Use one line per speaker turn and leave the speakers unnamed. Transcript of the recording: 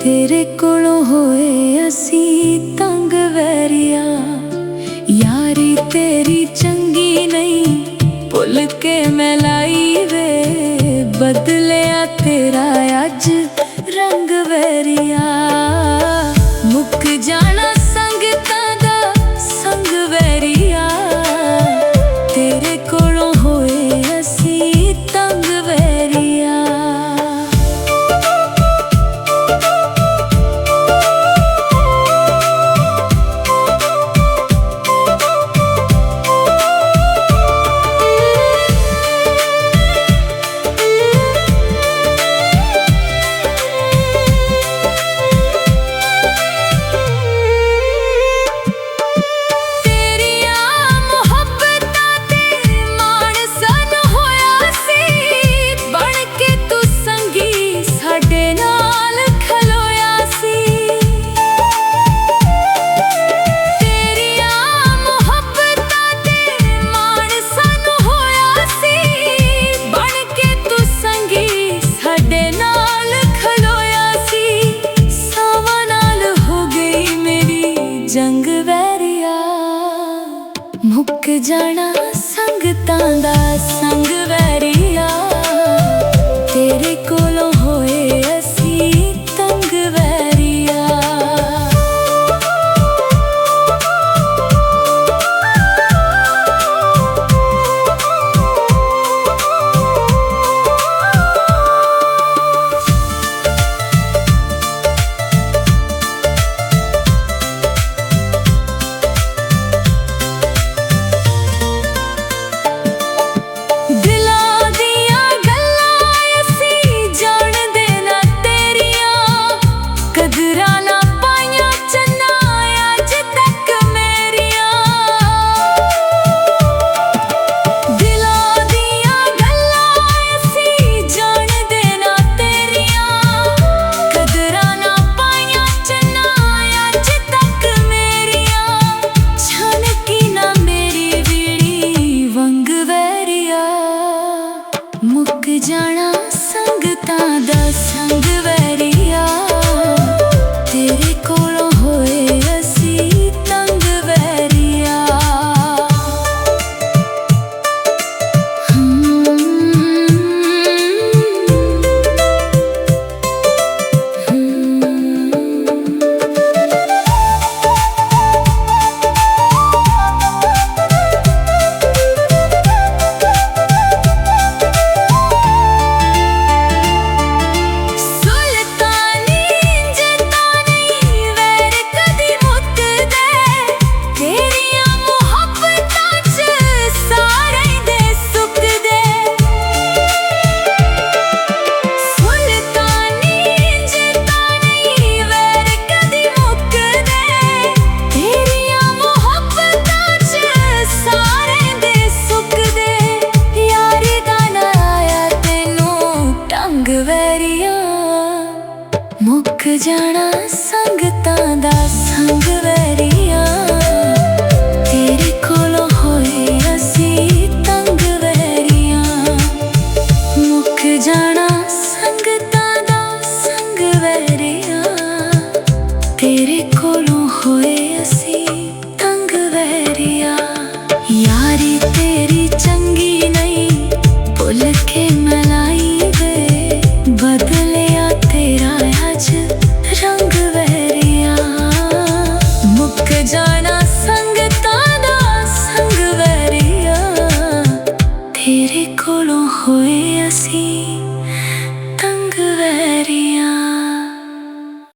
तेरे कोलों होए असी तंग वैरिया। यारी तेरी चंगी नहीं भुल के मैं लाई वे, बदलिया तेरा अज रंग वैरिया। मुक जाना संगतां दा संग वैरिया, तेरे कोलों होए असी तंग वैरिया। जंग वैरिया मुक जाना संगतां दा संग वैरिया, तेरे कोलों होए असी तंग वैरिया। मुक जाना संगतां दा संग वैरिया, तेरे कोलों होए असी तंग वैरिया। मुक जाना संगतां दा संग वैरिया।